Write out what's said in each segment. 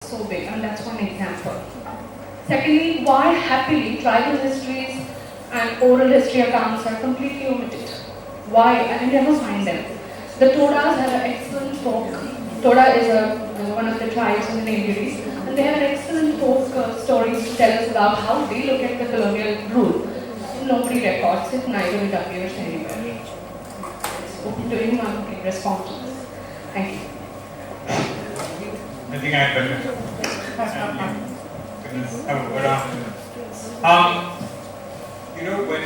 so big, and that's one example. Secondly, why happily tribal histories and oral history accounts are completely omitted? Why? I never find them. The Todas have an excellent folk. Toda is one of the tribes in the Nilgiris, and they have an excellent folk stories to tell us about how they look at the colonial rule. Nobody records it, neither it appears anywhere. It's open to anyone who can respond to this. Thank you. I think I better. Have a good afternoon. You know, when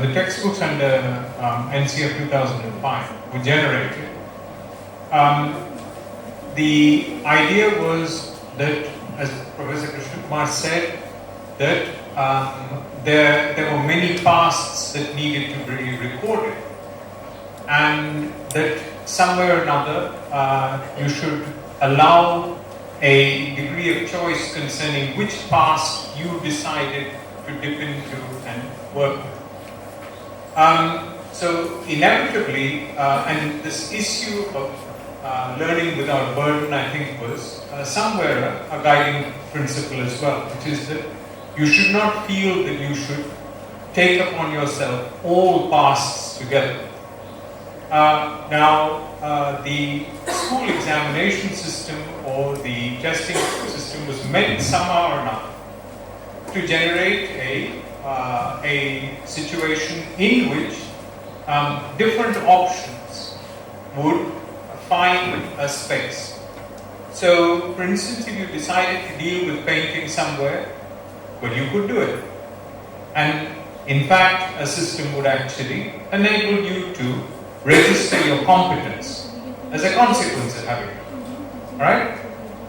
the textbooks under NCERT 2005 were generated, the idea was that, as Professor Krishna Kumar said, that there were many pasts that needed to be recorded, and that somewhere or another you should allow a degree of choice concerning which past you decided to dip into and work with. So inevitably, and this issue of learning without burden, I think, was somewhere a guiding principle as well, which is that you should not feel that you should take upon yourself all pasts together. The school examination system or the testing system was meant somehow or another to generate a situation in which different options would find a space. So, for instance, if you decided to deal with painting somewhere, well, you could do it. And in fact, a system would actually enable you to register your competence as a consequence of having it. Alright?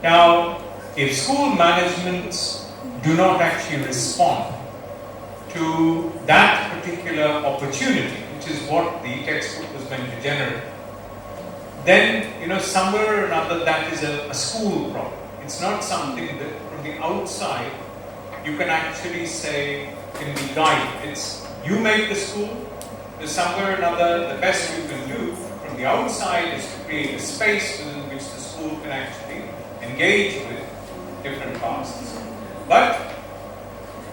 Now, if school managements do not actually respond to that particular opportunity, which is what the textbook was meant to generate, then, somewhere or another that is a school problem. It's not something that from the outside you can actually say can be guided. It's you make the school. So somewhere or another, the best you can do from the outside is to create a space within which the school can actually engage with different pasts. But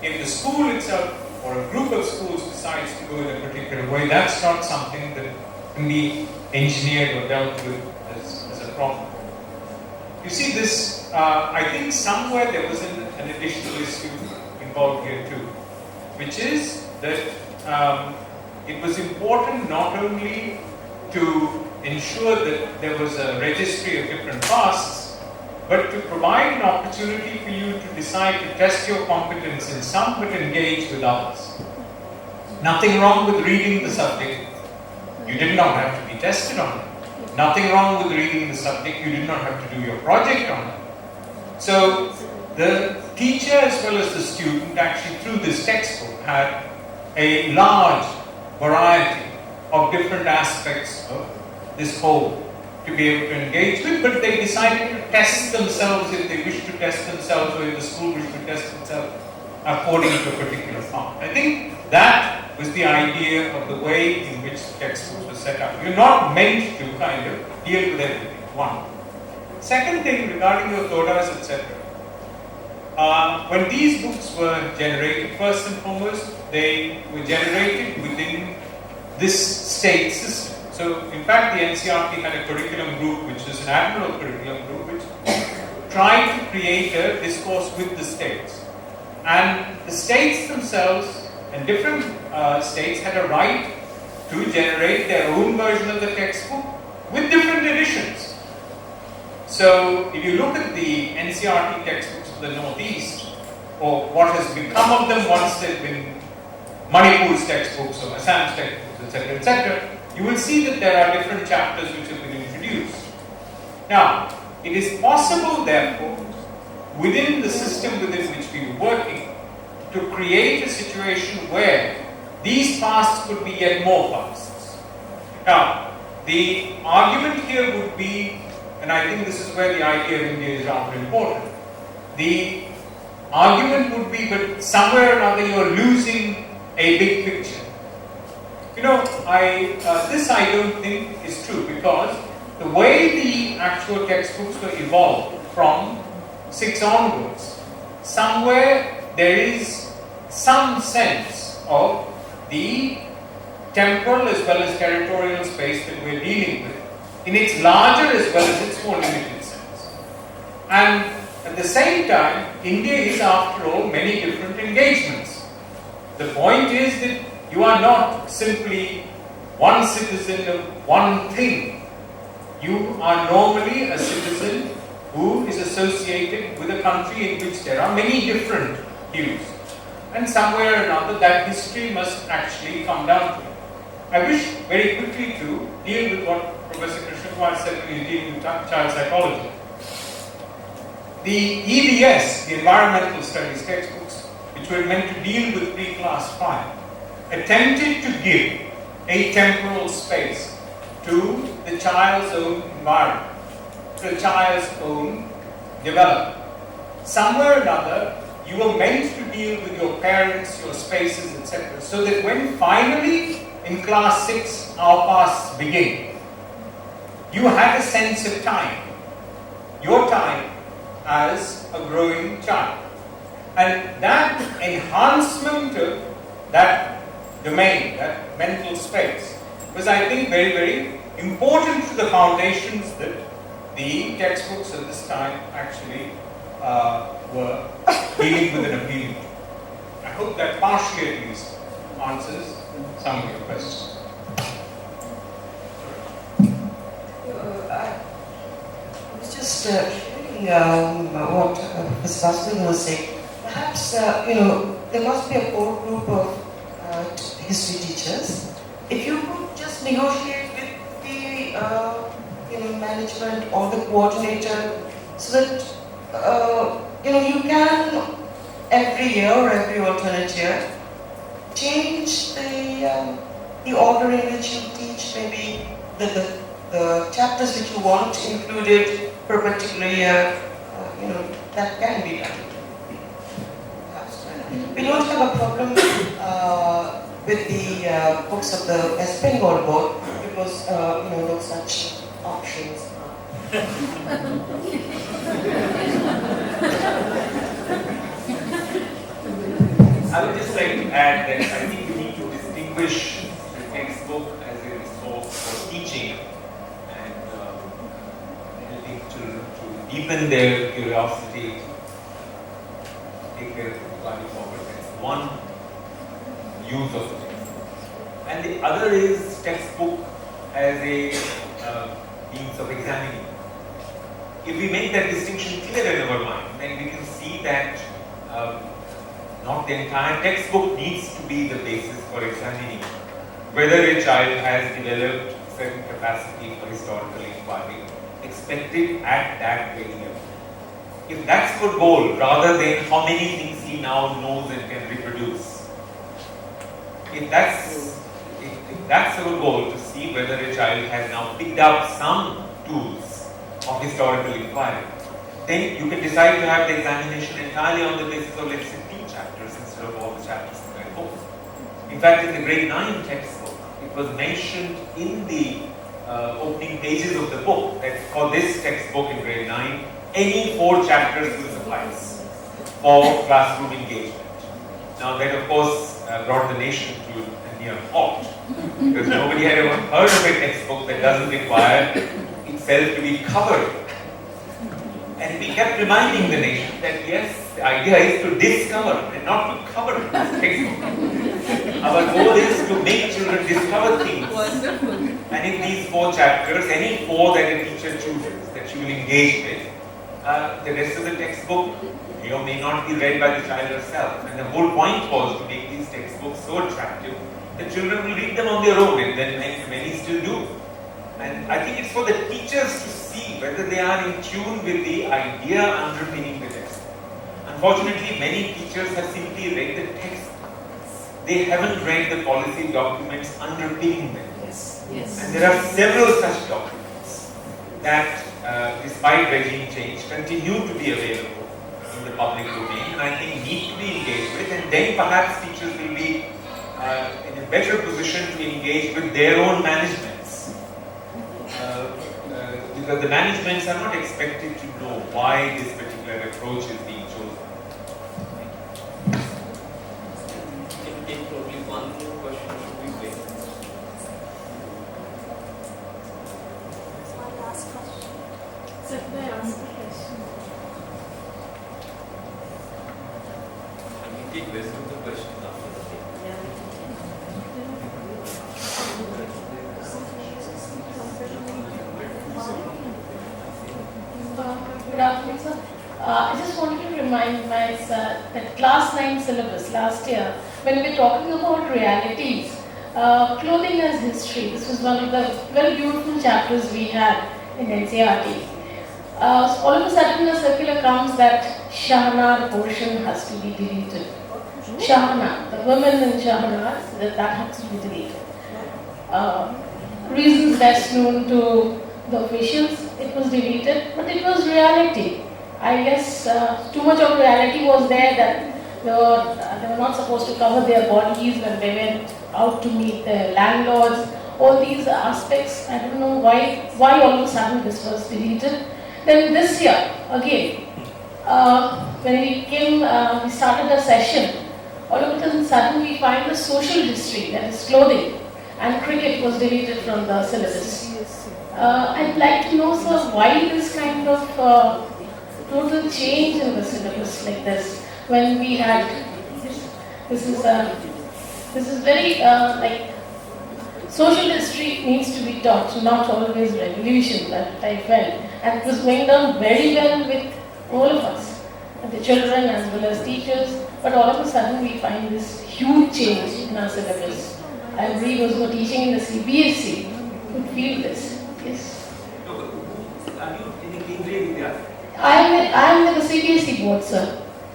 if the school itself or a group of schools decides to go in a particular way, that's not something that can be engineered or dealt with as a problem. You see this, I think somewhere there was an additional issue involved here too, which is that it was important not only to ensure that there was a registry of different pasts, but to provide an opportunity for you to decide to test your competence in some but engage with others. Nothing wrong with reading the subject. You did not have to be tested on it. Nothing wrong with reading the subject. You did not have to do your project on it. So the teacher as well as the student actually through this textbook had a large variety of different aspects of this whole to be able to engage with, but they decided to test themselves if they wish to test themselves or if the school wished to test itself according to a particular form. I think that was the idea of the way in which textbooks were set up. You're not meant to kind of deal with everything. One. Second thing regarding your Todas, etc. When these books were generated, first and foremost, they were generated within this state system. So, in fact, the NCERT had a curriculum group, which is an admirable curriculum group, which tried to create a discourse with the states. And the states themselves and different states had a right to generate their own version of the textbook with different editions. So, if you look at the NCERT textbooks of the Northeast, or what has become of them once they've been Manipur's textbooks or Assam's textbooks, etc., you will see that there are different chapters which have been introduced. Now, it is possible, therefore, within the system within which we were working, to create a situation where these pasts could be yet more pasts. Now, the argument here would be, and I think this is where the idea of India is rather important, the argument would be, but somewhere or another you are losing a big picture. This I don't think is true, because the way the actual textbooks were evolved from 6 onwards, somewhere there is some sense of the temporal as well as territorial space that we're dealing with, in its larger as well as its more limited sense. And at the same time, India is, after all, many different engagements. The point is that you are not simply one citizen of one thing. You are normally a citizen who is associated with a country in which there are many different views. And somewhere or another that history must actually come down to. I wish very quickly to deal with what Professor Krishna Kumar said when he was dealing with child psychology. The EVS, the Environmental Studies textbooks, which were meant to deal with pre-class 5, attempted to give a temporal space to the child's own environment, to the child's own development. Somewhere or another, you were meant to deal with your parents, your spaces, etc. So that when finally in class 6 our paths begin, you had a sense of time, your time as a growing child. And that enhancement of that domain, that mental space, was, I think, very, very important to the foundations that the textbooks of this time actually were dealing with an appeal. I hope that partially at least answers some of your questions. I was just hearing what Professor Vasudevan was saying. Perhaps, there must be a core group of history teachers. If you could just negotiate with the management or the coordinator, so that you can every year or every alternate year change the order in which you teach, maybe the chapters which you want included for a particular year. That can be done. We don't have a problem with the books of the West Bengal board, because no such options. I would just like to add that I think we need to distinguish the textbook as a resource for teaching and helping children to deepen their curiosity, take their learning forward. That's one use of the textbook. And the other is textbook as a means of examining. If we make that distinction clear in our mind, then we can see that not the entire textbook needs to be the basis for examining whether a child has developed certain capacity for historical inquiry expected at that very level. If that's our goal, rather than how many things he now knows and can reproduce, if that's our goal, to see whether a child has now picked up some tools of historical inquiry, then you can decide to have the examination entirely on the basis of, let's say, 2 chapters instead of all the chapters in that book. In fact, in the grade 9 textbook, it was mentioned in the opening pages of the book that for this textbook in grade 9, any 4 chapters will suffice for classroom engagement. Now that, of course, brought the nation to a near halt, because nobody had ever heard of a textbook that doesn't require itself to be covered. And we kept reminding the nation that yes, the idea is to discover and not to cover this textbook. Our goal is to make children discover things. Wonderful. And in these 4 chapters, any 4 that a teacher chooses, that she will engage with, the rest of the textbook may or may not be read by the child herself. And the whole point was to make these textbooks so attractive that children will read them on their own, and then many still do. And I think it's for the teachers to see whether they are in tune with the idea underpinning the textbook. Unfortunately, many teachers have simply read the textbook. They haven't read the policy documents underpinning them. Yes. Yes. And there are several such documents that, despite regime change, continue to be available in the public domain, and I think need to be engaged with, and then perhaps teachers will be in a better position to engage with their own managements. Because the managements are not expected to know why this particular approach is being chosen. Can we take probably one more question? Should we wait? One last question. So can I ask a question? Can we take rest of the questions after the break? Good afternoon, sir. I just wanted to remind myself that class 9 syllabus last year, when we were talking about realities, clothing as history, this was one of the very beautiful chapters we had in NCERT. So all of a sudden a circular comes that Shahana portion has to be deleted. Shahana, the women in Shahana, that has to be deleted. Reasons best known to the officials, it was deleted, but it was reality. I guess too much of reality was there that they were not supposed to cover their bodies when they went out to meet their landlords. All these aspects, I don't know why all of a sudden this was deleted. Then this year, again, when we started the session, all of a sudden we find the social history, that is clothing, and cricket was deleted from the syllabus. I'd like to know, sir, why this kind of total change in the syllabus like this, when we had, this is very, like, social history needs to be taught, not always revolution, that I felt. And it was going down very well with all of us, the children as well as teachers, but all of a sudden we find this huge change in our syllabus. I agree those who are teaching in the CBSE would feel this. Yes. No, but are you in Kendriya Vidyalaya? I am with the CBSE board, sir.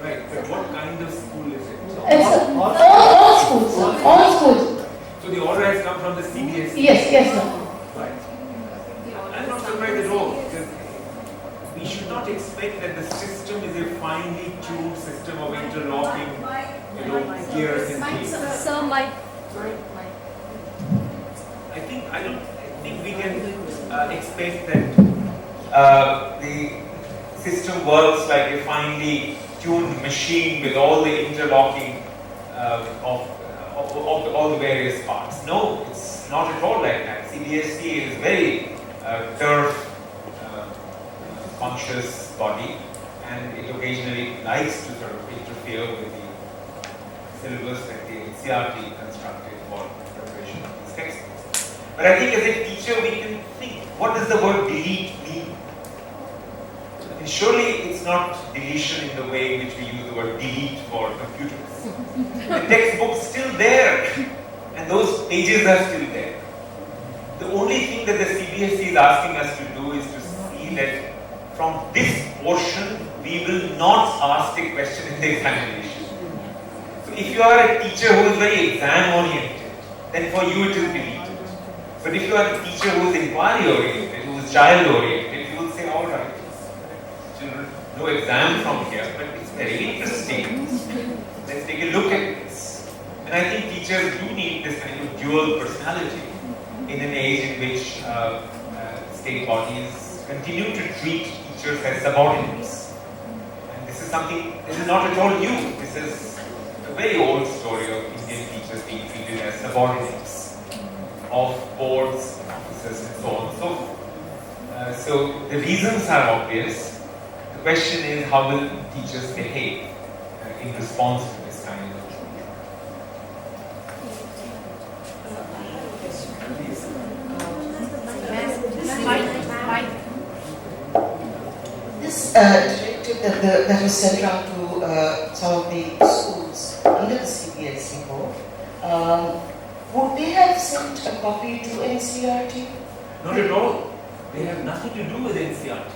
Right, but what kind of school is it? It's all schools, sir. All schools. So the order has come from the CBSE? Yes, sir. Right. I'm not surprised at all, because we should not expect that the system is a finely tuned system of interlocking, gears and things. Sir, Mike. I don't think we can expect that the system works like a finely tuned machine with all the interlocking of all the various parts. No, it's not at all like that. CBSE is very turf conscious body, and it occasionally likes to sort of interfere with the syllabus that the NCERT constructed for preparation of these textbooks. But I think as a teacher we can think, what does the word delete mean? And surely it's not deletion in the way in which we use the word delete for computers. The textbook's still there, and those pages are still there. The only thing that the CBSE is asking us to do is to see that from this portion we will not ask a question in the examination. So if you are a teacher who is very exam oriented, then for you it is deleted. But if you are a teacher who is inquiry oriented, who is child oriented, you will say, all right, children, no exam from here, but it's very interesting. Let's take a look at this. And I think teachers do need this kind of dual personality in an age in which state bodies continue to treat teachers as subordinates. And this is not at all new. This is a very old story of Indian teachers being treated as subordinates of boards, officers, and so on. So the reasons are obvious. The question is, how will teachers behave in response to this kind of This directive that was sent out to some of the schools under the CBSE board, would they have sent a copy to NCERT? Not at all. They have nothing to do with NCERT.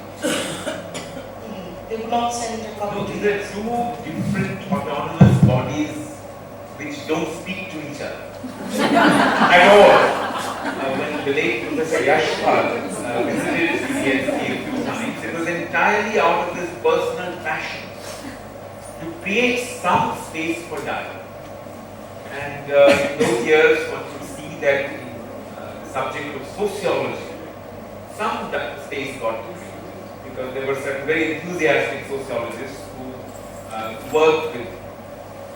They would not send a copy No, to these are two different autonomous bodies which don't speak to each other at all. When the late Professor Yashpal visited CBSE a few times, it was entirely out of this personal passion to create some space for dialogue. And in those years, one could see that in the subject of sociology, some space got given because there were certain very enthusiastic sociologists who worked with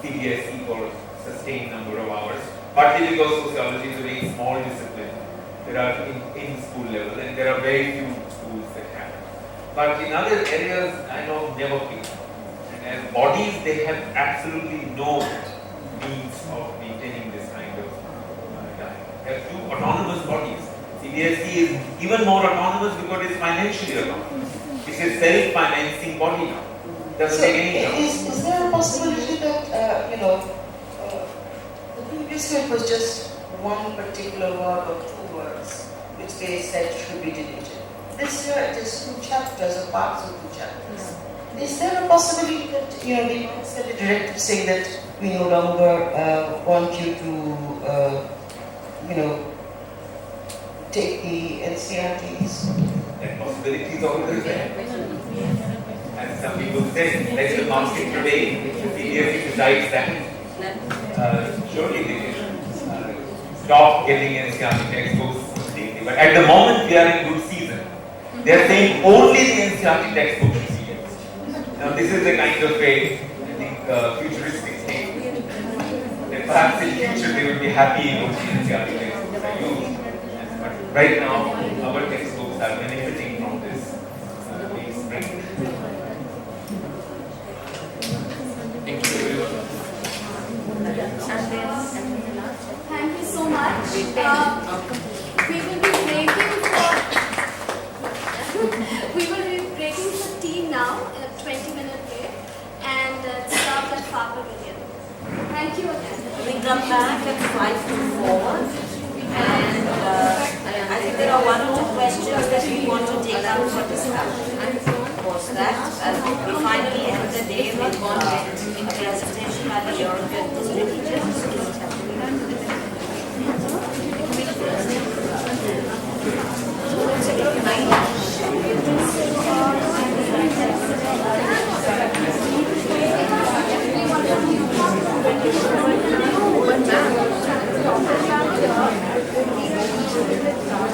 CBSE for a sustained number of hours, partly because sociology is a very small discipline. There are in school level, and there are very few schools that have it. But in other areas, I know never been. And as bodies, they have absolutely no means of maintaining this kind of diet. They are two autonomous bodies. CBSE is even more autonomous because it's financially autonomous. It's a self-financing body now. Doesn't take any job. Is there a possibility that, the previous year it was just one particular word or two words which they said should be deleted? This year it is two chapters or parts of two chapters. Is there a possibility that, they might send a directive saying that we no longer want you to, take the NCERTs? That possibility is always there. As some people say, let the market prevail. If the CBSE decides that, surely they can stop getting NCERT textbooks completely. But at the moment, we are in good season. They are saying only the NCERT textbooks should be used. Now, this is a kind of a, futuristic thing. That perhaps in future they will be happy if the NCERT textbooks are used. But right now, our textbooks are benefiting from this being spread. Thank you everyone. Thank you so much. We will be breaking for tea now, in a 20-minute break, and start at Far Pavilion. Thank you again. We come back at 5 to 4, and I think there are one or two questions that we want to take up for discussion. Post that, we finally end the day with a presentation by the European